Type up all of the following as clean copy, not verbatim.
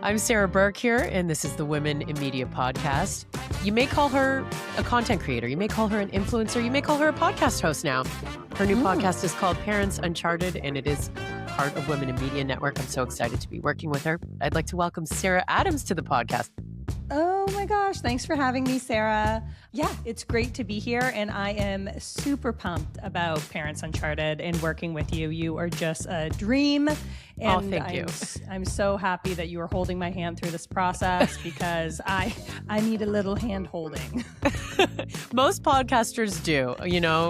I'm Sarah Burke here, and this is the Women in Media podcast. You may call her a content creator. You may call her an influencer. You may call her a podcast host now. Her new podcast is called Parents Uncharted, and it is part of Women in Media Network. I'm so excited to be working with her. I'd like to welcome Sarah Adams to the podcast. Oh my gosh, thanks for having me, Sarah. Yeah, it's great to be here, and I am super pumped about Parents Uncharted and working with you. You are just a dream. And thank you. I'm so happy that you are holding my hand through this process because I need a little hand holding. Most podcasters do.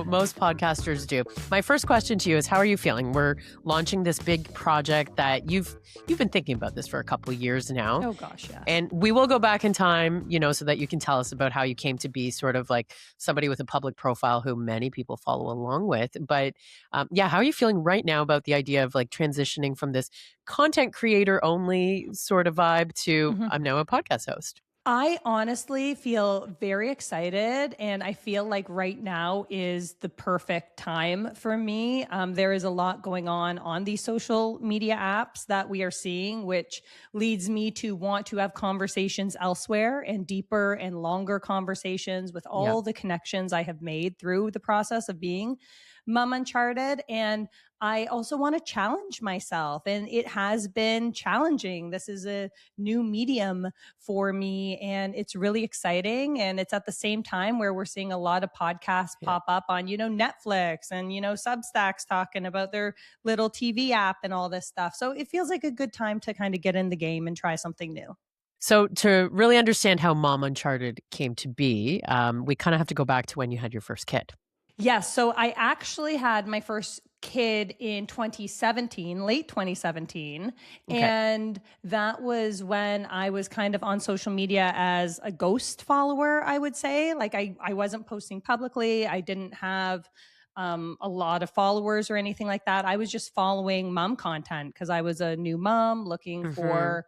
Most podcasters do. My first question to you is, how are you feeling? We're launching this big project that you've been thinking about this for a couple of years now. Oh gosh, yeah. And we will go back in time, so that you can tell us about how you came to be sort of like somebody with a public profile who many people follow along with. But how are you feeling right now about the idea of like transitioning from this content creator only sort of vibe to I'm now a podcast host? I honestly feel very excited, and I feel like right now is the perfect time for me. There is a lot going on these social media apps that we are seeing, which leads me to want to have conversations elsewhere and deeper and longer conversations with all the connections I have made through the process of being Mom Uncharted. And I also want to challenge myself, and it has been challenging. This is a new medium for me, and it's really exciting. And it's at the same time where we're seeing a lot of podcasts pop up on, Netflix and, Substacks talking about their little TV app and all this stuff. So it feels like a good time to kind of get in the game and try something new. So to really understand how Mom Uncharted came to be, we kind of have to go back to when you had your first kid. Yes. So I actually had my first kid in 2017, late 2017. Okay. And that was when I was kind of on social media as a ghost follower, I would say. Like I wasn't posting publicly. I didn't have a lot of followers or anything like that. I was just following mom content because I was a new mom looking for,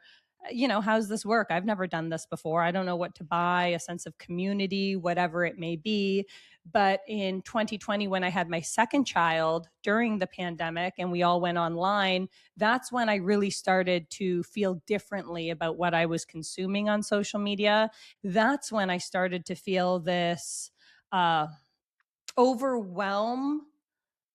how's this work? I've never done this before. I don't know what to buy, a sense of community, whatever it may be. But in 2020, when I had my second child during the pandemic and we all went online, that's when I really started to feel differently about what I was consuming on social media. That's when I started to feel this overwhelm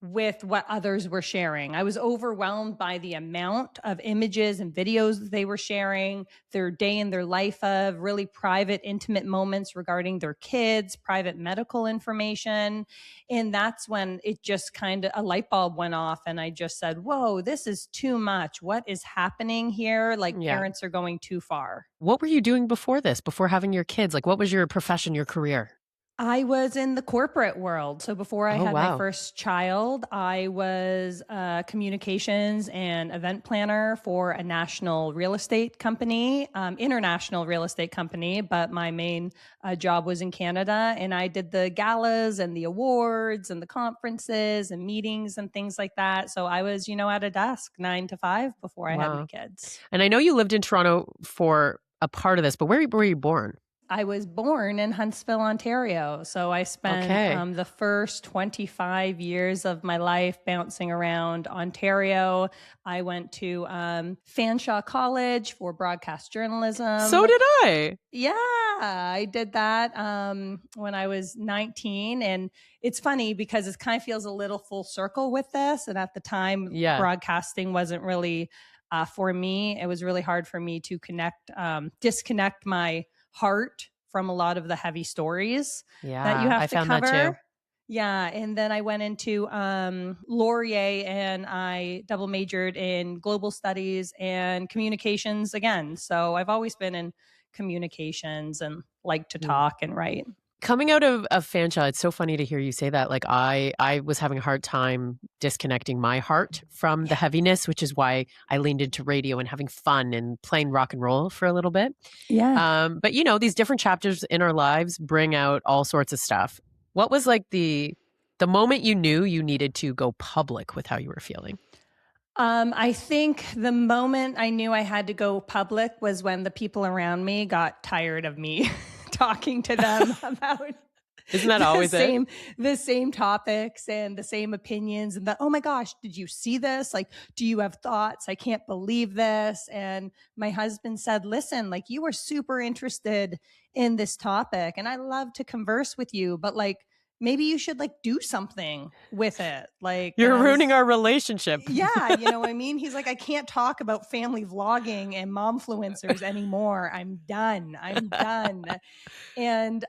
with what others were sharing. I was overwhelmed by the amount of images and videos they were sharing, their day in their life of really private, intimate moments regarding their kids, private medical information. And that's when it just kind of, a light bulb went off and I just said, whoa, this is too much. What is happening here? Like parents are going too far. What were you doing before this, before having your kids? Like what was your profession, your career? I was in the corporate world. So before I had my first child, I was a communications and event planner for a national real estate company, international real estate company. But my main job was in Canada, and I did the galas and the awards and the conferences and meetings and things like that. So I was, at a desk 9 to 5 before I had my kids. And I know you lived in Toronto for a part of this, but where were you born? I was born in Huntsville, Ontario. So I spent the first 25 years of my life bouncing around Ontario. I went to Fanshawe College for broadcast journalism. So did I. Yeah, I did that when I was 19. And it's funny because it kind of feels a little full circle with this. And at the time, broadcasting wasn't really for me. It was really hard for me to disconnect my heart from a lot of the heavy stories that you have to cover. That too. Yeah. And then I went into Laurier and I double majored in global studies and communications again. So I've always been in communications and like to talk and write. Coming out of Fanshawe, it's so funny to hear you say that. Like I was having a hard time disconnecting my heart from the heaviness, which is why I leaned into radio and having fun and playing rock and roll for a little bit. Yeah. But these different chapters in our lives bring out all sorts of stuff. What was like the moment you knew you needed to go public with how you were feeling? I think the moment I knew I had to go public was when the people around me got tired of me talking to them about Isn't that always the same topics and the same opinions, and oh my gosh, did you see this? Like, do you have thoughts? I can't believe this. And my husband said, listen, like, you are super interested in this topic and I love to converse with you, but like, maybe you should like do something with it. Like, you're ruining our relationship. Yeah. You know what I mean? He's like, I can't talk about family vlogging and momfluencers anymore. I'm done. And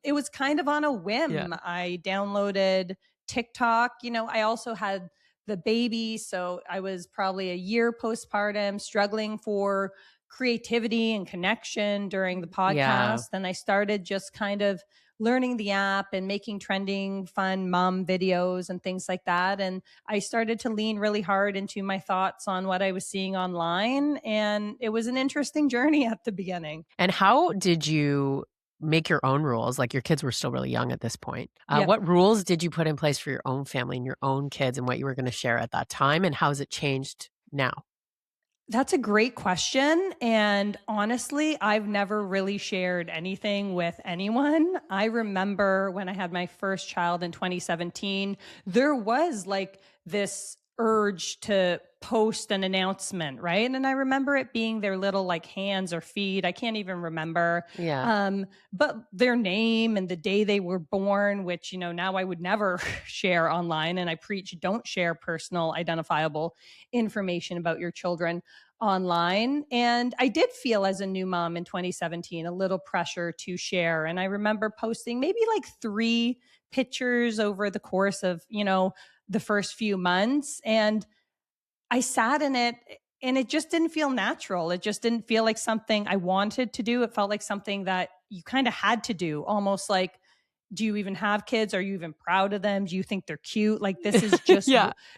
it was kind of on a whim. Yeah. I downloaded TikTok. You know, I also had the baby. So I was probably a year postpartum, struggling for creativity and connection during the podcast. And I started just kind of learning the app and making trending, fun mom videos and things like that. And I started to lean really hard into my thoughts on what I was seeing online. And it was an interesting journey at the beginning. And how did you make your own rules? Like, your kids were still really young at this point. Yep. What rules did you put in place for your own family and your own kids and what you were going to share at that time? And how has it changed now? That's a great question. And honestly, I've never really shared anything with anyone. I remember when I had my first child in 2017, there was like this urge to post an announcement, right? And I remember it being their little like hands or feet. I can't even remember. Yeah. But their name and the day they were born, which, you know, now I would never share online. And I preach, don't share personal identifiable information about your children online. And I did feel, as a new mom in 2017, a little pressure to share. And I remember posting maybe like 3 pictures over the course of, you know, the first few months. And I sat in it and it just didn't feel natural. It just didn't feel like something I wanted to do. It felt like something that you kind of had to do, almost like, do you even have kids? Are you even proud of them? Do you think they're cute? Like, this is just,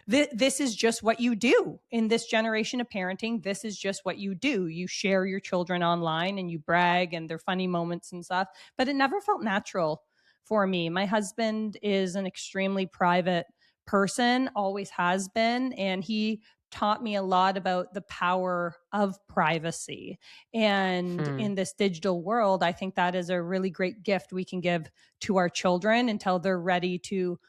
this is just what you do in this generation of parenting. This is just what you do. You share your children online and you brag and their funny moments and stuff, but it never felt natural for me. My husband is an extremely private person, always has been, and he taught me a lot about the power of privacy. And in this digital world, I think that is a really great gift we can give to our children until they're ready to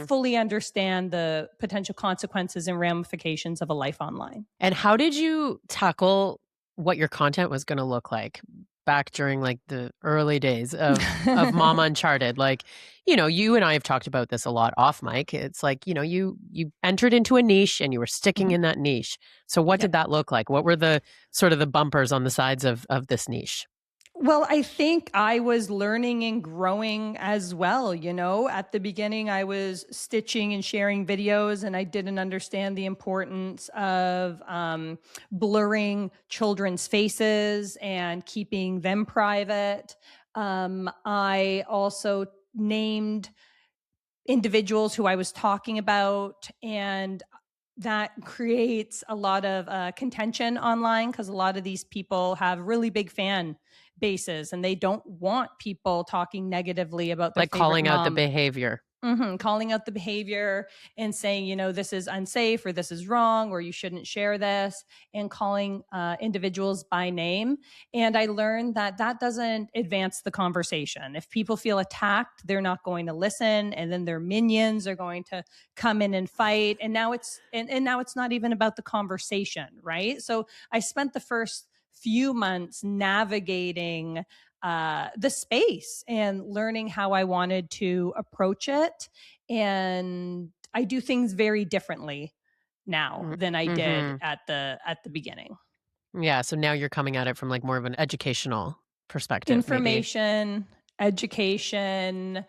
fully understand the potential consequences and ramifications of a life online. And how did you tackle what your content was going to look like back during like the early days of Mom Uncharted? Like, you know, you and I have talked about this a lot off mic. It's like, you know, you entered into a niche and you were sticking in that niche. So what did that look like? What were the sort of the bumpers on the sides of this niche? Well, I think I was learning and growing as well. You know, at the beginning, I was stitching and sharing videos, and I didn't understand the importance of blurring children's faces and keeping them private. I also named individuals who I was talking about, and that creates a lot of contention online because a lot of these people have really big fan bases and they don't want people talking negatively about their like calling mom. out the behavior. Calling out the behavior and saying, you know, this is unsafe or this is wrong or you shouldn't share this, and calling individuals by name. And I learned that that doesn't advance the conversation. If people feel attacked, they're not going to listen, and then their minions are going to come in and fight. And now it's now it's not even about the conversation, right? So I spent the first few months navigating the space and learning how I wanted to approach it. And I do things very differently now than I did at the beginning. Yeah. So now you're coming at it from like more of an educational perspective. Information, education,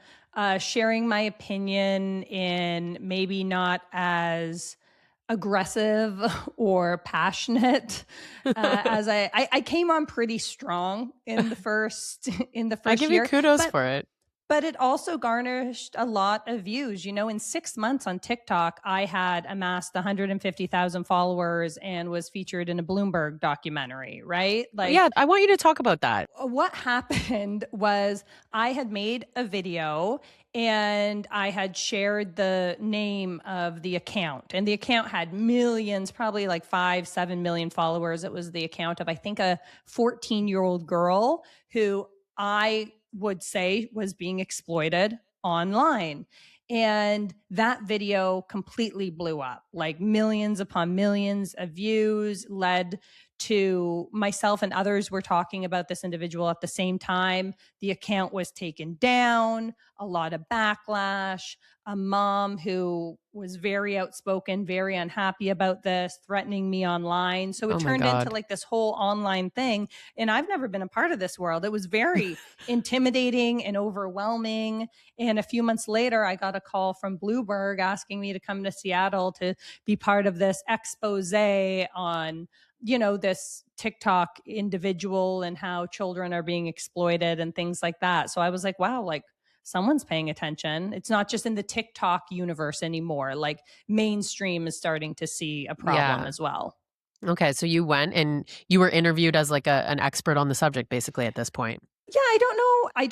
sharing my opinion in maybe not as aggressive or passionate as I came on pretty strong in the first I give year. You kudos for it. But it also garnished a lot of views. You know, in 6 months on TikTok, I had amassed 150,000 followers and was featured in a Bloomberg documentary, right? Like, yeah, I want you to talk about that. What happened was I had made a video and I had shared the name of the account, and the account had millions, probably like 5-7 million followers. It was the account of, I think, a 14-year-old girl who I would say was being exploited online. And that video completely blew up, like millions upon millions of views, led to myself and others were talking about this individual at the same time. The account was taken down, a lot of backlash, a mom who was very outspoken, very unhappy about this, threatening me online. So it Oh my turned into God. like this whole online thing. And I've never been a part of this world. It was very intimidating and overwhelming. And a few months later, I got a call from Bloomberg asking me to come to Seattle to be part of this expose on, this TikTok individual and how children are being exploited and things like that. So I was like, wow, like someone's paying attention. It's not just in the TikTok universe anymore. Like mainstream is starting to see a problem as well. Okay, so you went and you were interviewed as like an expert on the subject basically at this point. Yeah, I don't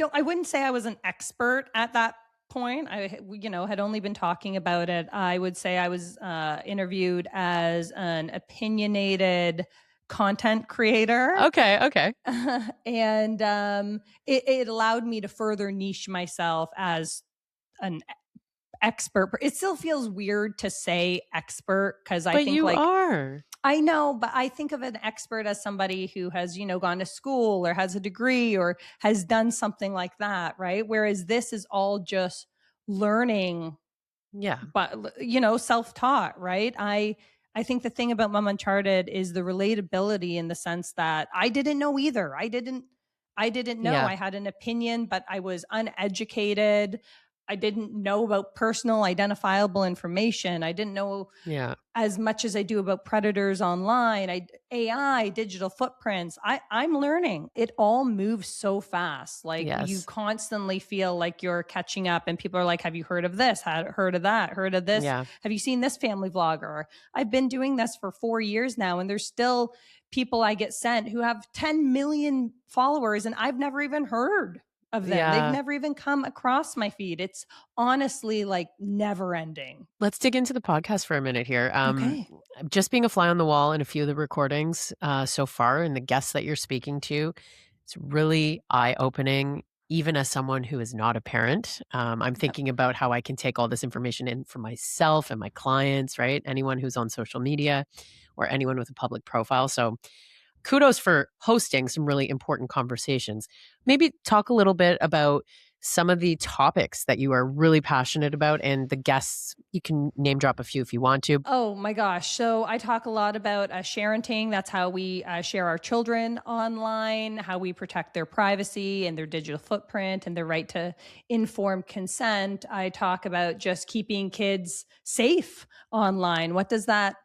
know. I wouldn't say I was an expert at that point. I, had only been talking about it. I would say I was interviewed as an opinionated content creator. Okay. And it allowed me to further niche myself as an expert. It still feels weird to say expert because I But think you like are. I know, but I think of an expert as somebody who has, gone to school or has a degree or has done something like that, right? Whereas this is all just learning, Yeah. but self-taught, right? I think the thing about Mom Uncharted is the relatability in the sense that I didn't know either. I didn't know. Yeah. I had an opinion, but I was uneducated. I didn't know about personal identifiable information. I didn't know as much as I do about predators online, AI, digital footprints. I'm learning. It all moves so fast. Like you constantly feel like you're catching up and people are like, have you heard of this? Heard of that? Heard of this? Yeah. Have you seen this family vlogger? I've been doing this for 4 years now and there's still people I get sent who have 10 million followers and I've never even heard of them. Yeah. They've never even come across my feed. It's honestly like never ending. Let's dig into the podcast for a minute here. Okay. Just being a fly on the wall in a few of the recordings so far and the guests that you're speaking to, it's really eye-opening, even as someone who is not a parent. I'm thinking about how I can take all this information in for myself and my clients, right? Anyone who's on social media or anyone with a public profile. So kudos for hosting some really important conversations. Maybe talk a little bit about some of the topics that you are really passionate about and the guests. You can name drop a few if you want to. Oh my gosh. So I talk a lot about sharenting. That's how we share our children online, how we protect their privacy and their digital footprint and their right to informed consent. I talk about just keeping kids safe online. What does that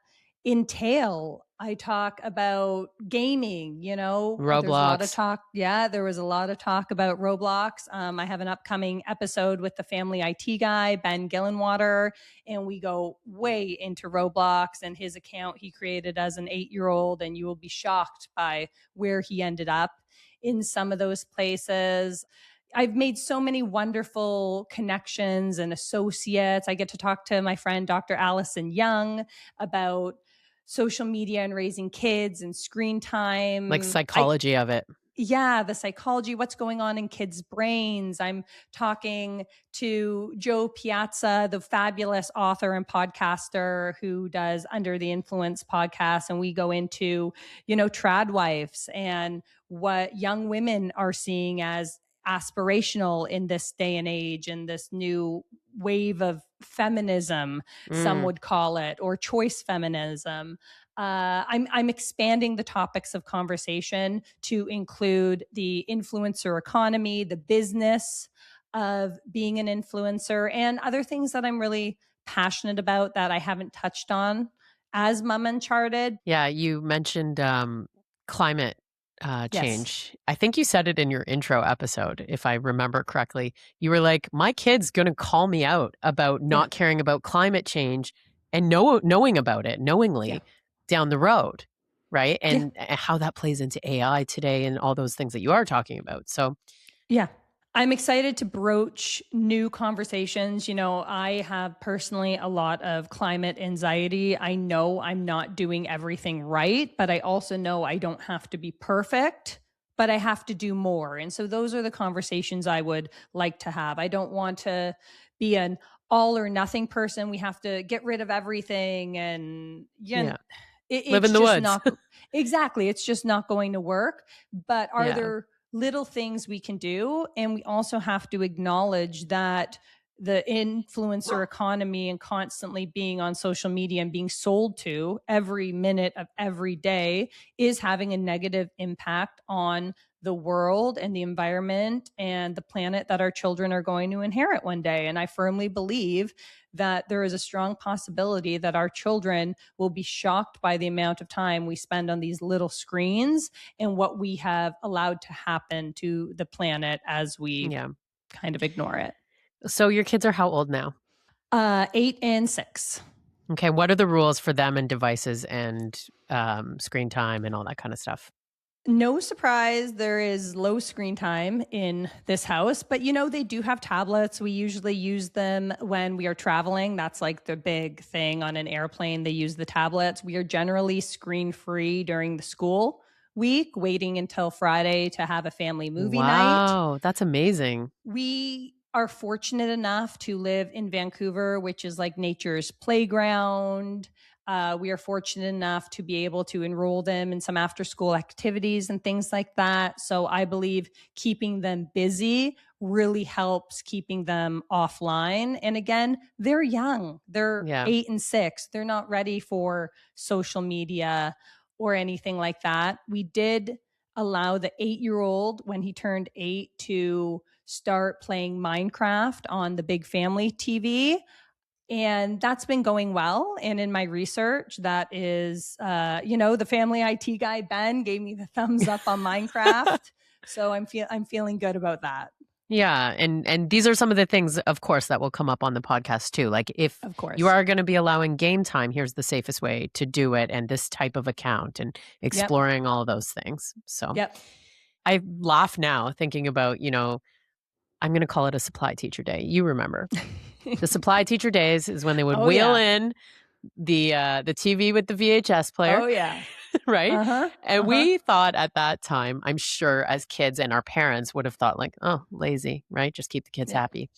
entail? I talk about gaming, Roblox. There's a lot of talk. Yeah, there was a lot of talk about Roblox. I have an upcoming episode with the family IT guy, Ben Gillenwater, and we go way into Roblox and his account he created as an 8-year-old, and you will be shocked by where he ended up in some of those places. I've made so many wonderful connections and associates. I get to talk to my friend, Dr. Allison Young, about social media and raising kids and screen time. Like psychology of it. Yeah, the psychology, what's going on in kids' brains. I'm talking to Joe Piazza, the fabulous author and podcaster who does Under the Influence podcast. And we go into, trad wives and what young women are seeing as aspirational in this day and age and this new wave of feminism, some would call it, or choice feminism. I'm expanding the topics of conversation to include the influencer economy, the business of being an influencer, and other things that I'm really passionate about that I haven't touched on as Mom Uncharted. Yeah, you mentioned climate change. Yes. I think you said it in your intro episode, if I remember correctly. You were like, my kid's going to call me out about not caring about climate change and knowing about it knowingly down the road, right? And how that plays into AI today and all those things that you are talking about. So, yeah. I'm excited to broach new conversations. I have personally a lot of climate anxiety. I know I'm not doing everything right, but I also know I don't have to be perfect but I have to do more. And so those are the conversations I would like to have. I don't want to be an all or nothing person. We have to get rid of everything. And Yeah. Live it's in the just woods. not exactly. It's just not going to work. But are Yeah. there little things we can do? And we also have to acknowledge that the influencer economy and constantly being on social media and being sold to every minute of every day is having a negative impact on the world and the environment and the planet that our children are going to inherit one day. And I firmly believe that there is a strong possibility that our children will be shocked by the amount of time we spend on these little screens and what we have allowed to happen to the planet as we kind of ignore it. So your kids are how old now? 8 and 6. Okay. What are the rules for them and devices and screen time and all that kind of stuff? No surprise, there is low screen time in this house, but they do have tablets. We usually use them when we are traveling. That's like the big thing on an airplane. They use the tablets. We are generally screen free during the school week, waiting until Friday to have a family movie night. Wow, that's amazing. We are fortunate enough to live in Vancouver, which is like nature's playground. We are fortunate enough to be able to enroll them in some after school activities and things like that. So I believe keeping them busy really helps keeping them offline. And again, they're young. They're 8 and 6. They're not ready for social media or anything like that. We did allow the 8-year-old, when he turned 8, to start playing Minecraft on the big family TV. And that's been going well. And in my research, that is, the family IT guy, Ben, gave me the thumbs up on Minecraft. So I'm feeling good about that. Yeah. And these are some of the things, of course, that will come up on the podcast too. Like if Of course you are going to be allowing game time, here's the safest way to do it and this type of account and exploring all of those things. So I laugh now thinking about, I'm going to call it a supply teacher day. You remember. The supply teacher days is when they would wheel in the TV with the VHS player. Oh, yeah. Right? And we thought at that time, I'm sure as kids and our parents would have thought like, oh, lazy, right? Just keep the kids happy.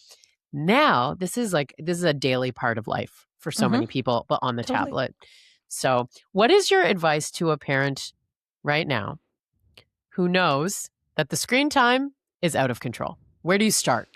Now, this is a daily part of life for so many people, but on the tablet. So what is your advice to a parent right now who knows that the screen time is out of control? Where do you start?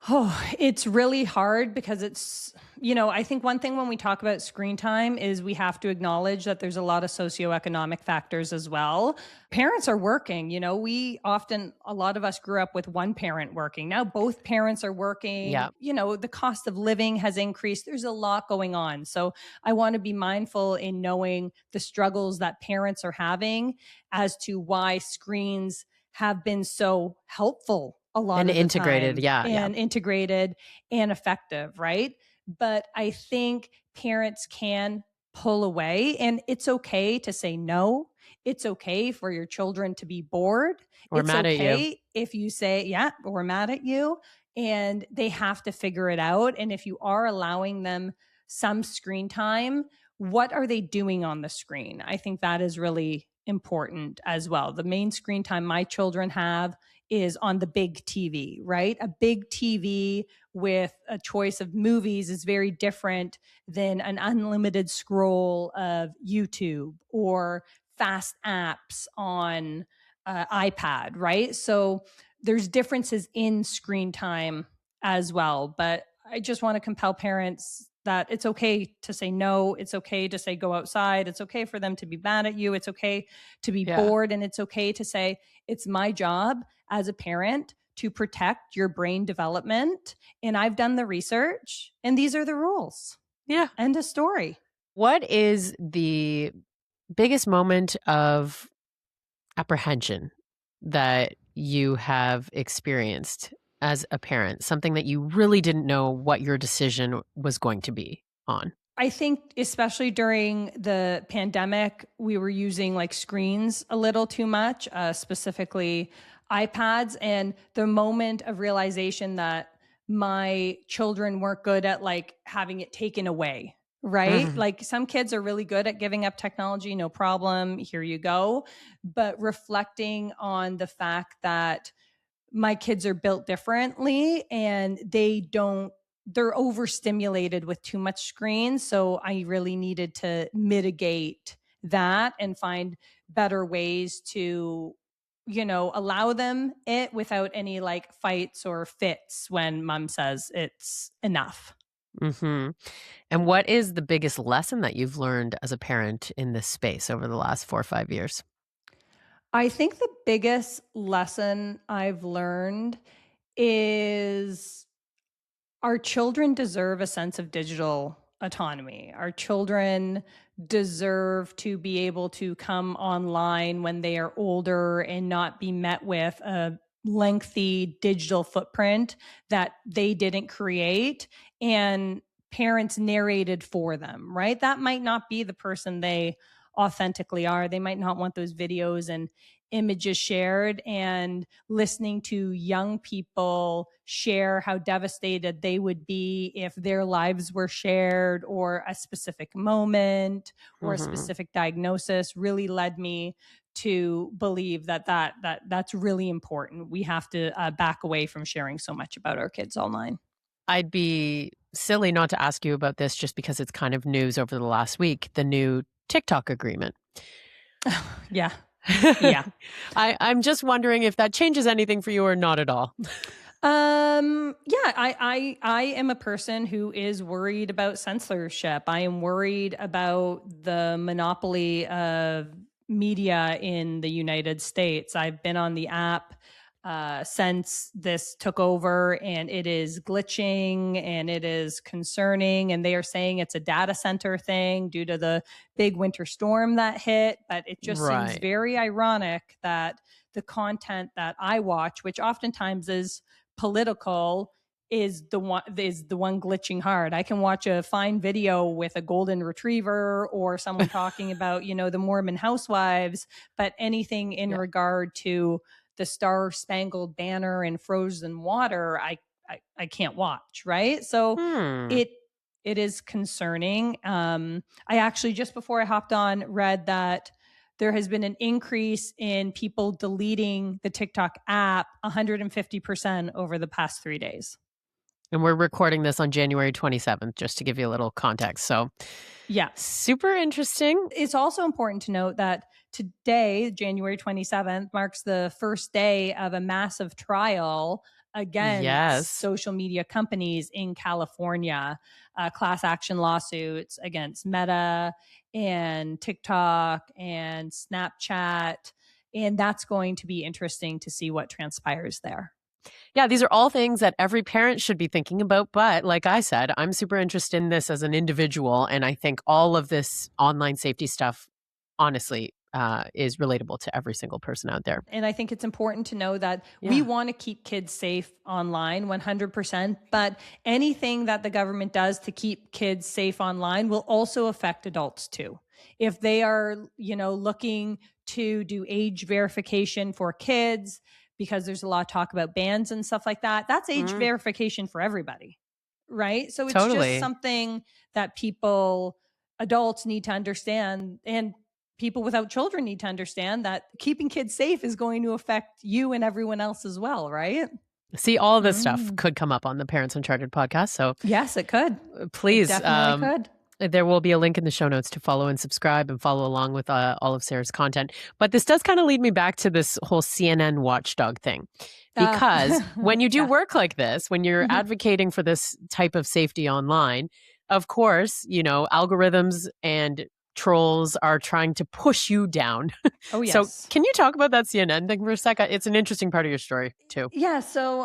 Oh, it's really hard because it's, I think one thing when we talk about screen time is we have to acknowledge that there's a lot of socioeconomic factors as well. Parents are working, a lot of us grew up with one parent working. Now both parents are working. Yeah. The cost of living has increased. There's a lot going on. So I want to be mindful in knowing the struggles that parents are having as to why screens have been so helpful a lot and of the integrated, time, and integrated and effective, right? But I think parents can pull away, and it's okay to say no. It's okay for your children to be bored. Or it's mad okay at you. if you say, we're mad at you, and they have to figure it out. And if you are allowing them some screen time, what are they doing on the screen? I think that is really important as well. The main screen time my children have is on the big TV, right? A big TV with a choice of movies is very different than an unlimited scroll of YouTube or fast apps on iPad, right? So there's differences in screen time as well. But I just want to compel parents that it's okay to say no. It's okay to say go outside. It's okay for them to be mad at you. It's okay to be bored. And it's okay to say it's my job as a parent to protect your brain development. And I've done the research and these are the rules. Yeah. End of story. What is the biggest moment of apprehension that you have experienced as a parent? Something that you really didn't know what your decision was going to be on? I think especially during the pandemic, we were using like screens a little too much, specifically iPads. And the moment of realization that my children weren't good at like having it taken away, right? Mhm. Like some kids are really good at giving up technology, no problem, here you go. But reflecting on the fact that my kids are built differently and they're overstimulated with too much screen. So I really needed to mitigate that and find better ways to, allow them it without any like fights or fits when mom says it's enough. Mhm. And what is the biggest lesson that you've learned as a parent in this space over the last 4 or 5 years? I think the biggest lesson I've learned is our children deserve a sense of digital autonomy. Our children deserve to be able to come online when they are older and not be met with a lengthy digital footprint that they didn't create and parents narrated for them, right? That might not be the person they authentically are. They might not want those videos and images shared, and listening to young people share how devastated they would be if their lives were shared, or a specific moment or a Mhm. specific diagnosis really led me to believe that's really important. We have to back away from sharing so much about our kids online. I'd be silly not to ask you about this just because it's kind of news over the last week, the new TikTok agreement. Yeah. Yeah. I'm just wondering if that changes anything for you or not at all. Yeah, I am a person who is worried about censorship. I am worried about the monopoly of media in the United States. I've been on the app since this took over, and it is glitching and it is concerning. And they are saying it's a data center thing due to the big winter storm that hit. But it just seems Right. very ironic that the content that I watch, which oftentimes is political, is the one glitching hard. I can watch a fine video with a golden retriever or someone talking about, the Mormon housewives, but anything in Yeah. regard to the Star Spangled Banner and frozen water, I can't watch, right? So Hmm. it it is concerning. I actually, just before I hopped on, read that there has been an increase in people deleting the TikTok app 150% over the past 3 days. And we're recording this on January 27th, just to give you a little context. So Yeah. super interesting. It's also important to note that today, January 27th, marks the first day of a massive trial against Yes. social media companies in California, class action lawsuits against Meta and TikTok and Snapchat. And that's going to be interesting to see what transpires there. Yeah, these are all things that every parent should be thinking about. But like I said, I'm super interested in this as an individual. And I think all of this online safety stuff, honestly, is relatable to every single person out there. And I think it's important to know that we Yeah. want to keep kids safe online 100%, but anything that the government does to keep kids safe online will also affect adults too. If they are, looking to do age verification for kids, because there's a lot of talk about bans and stuff like that, that's age Mm, verification for everybody, right? So it's just totally. something that adults need to understand, and people without children need to understand that keeping kids safe is going to affect you and everyone else as well, right? See, all of this stuff Mm. could come up on the Parents Uncharted podcast. So Yes, it could. It please, definitely could. there will be a link in the show notes to follow and subscribe and follow along with all of Sarah's content. But this does kind of lead me back to this whole CNN watchdog thing. Because when you do Yeah. work like this, when you're Mhm. advocating for this type of safety online, of course, algorithms and trolls are trying to push you down. Oh, So yes. can you talk about that CNN thing for a second? It's an interesting part of your story, too. Yeah, so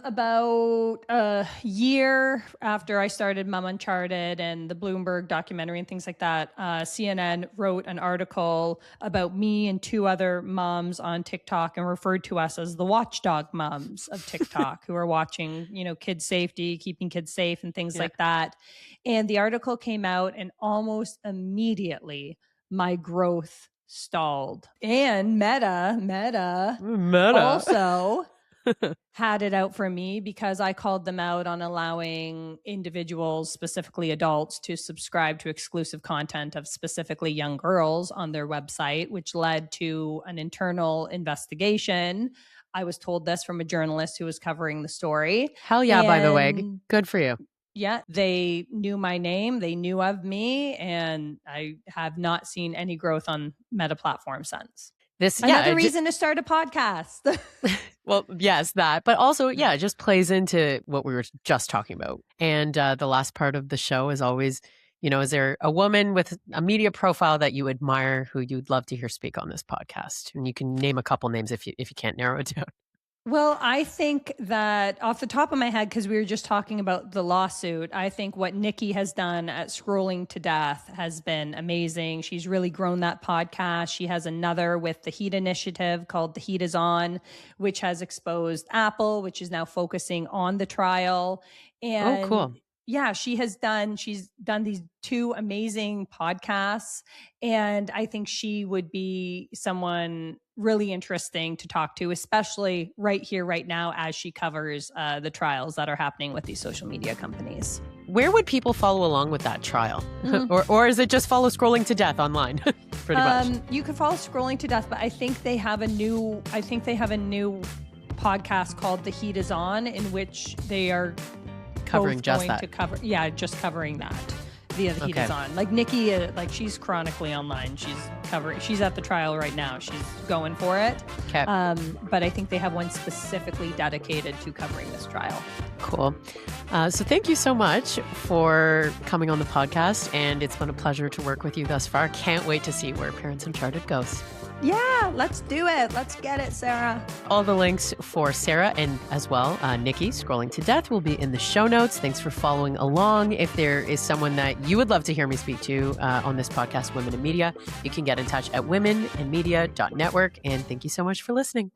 about a year after I started Mom Uncharted and the Bloomberg documentary and things like that, CNN wrote an article about me and two other moms on TikTok and referred to us as the watchdog moms of TikTok, who are watching, kids safety, keeping kids safe and things Yeah. like that. And the article came out, and almost immediately my growth stalled. And Meta Meta. also had it out for me because I called them out on allowing individuals, specifically adults, to subscribe to exclusive content of specifically young girls on their website, which led to an internal investigation. I was told this from a journalist who was covering the story. Hell yeah, by the way. Good for you. Yeah, they knew my name, they knew of me, and I have not seen any growth on Meta platform since. Another reason to start a podcast. Well, yes, that. But also, it just plays into what we were just talking about. And the last part of the show is always, is there a woman with a media profile that you admire who you'd love to hear speak on this podcast? And you can name a couple names if you can't narrow it down. Well, I think that off the top of my head, because we were just talking about the lawsuit, I think what Nicky has done at Scrolling to Death has been amazing. She's really grown that podcast. She has another with the Heat Initiative called The Heat Is On, which has exposed Apple, which is now focusing on the trial. And cool. Yeah, she's done these two amazing podcasts. And I think she would be someone really interesting to talk to, especially right here, right now, as she covers the trials that are happening with these social media companies. Where would people follow along with that trial? or is it just follow Scrolling to Death online? Pretty much. You can follow Scrolling to Death, but I think they have a new podcast called The Heat Is On, in which they are covering just that. Just covering that via The Heat Is On. Like Nicky, she's chronically online. She's at the trial right now. She's going for it. Okay. But I think they have one specifically dedicated to covering this trial. Cool. So thank you so much for coming on the podcast, and it's been a pleasure to work with you thus far. Can't wait to see where Parents Uncharted goes. Yeah, let's do it. Let's get it, Sarah. All the links for Sarah and as well Nicky, Scrolling to Death, will be in the show notes. Thanks for following along. If there is someone that you would love to hear me speak to on this podcast, Women in Media, you can get in touch at womenandmedia.network. And thank you so much for listening.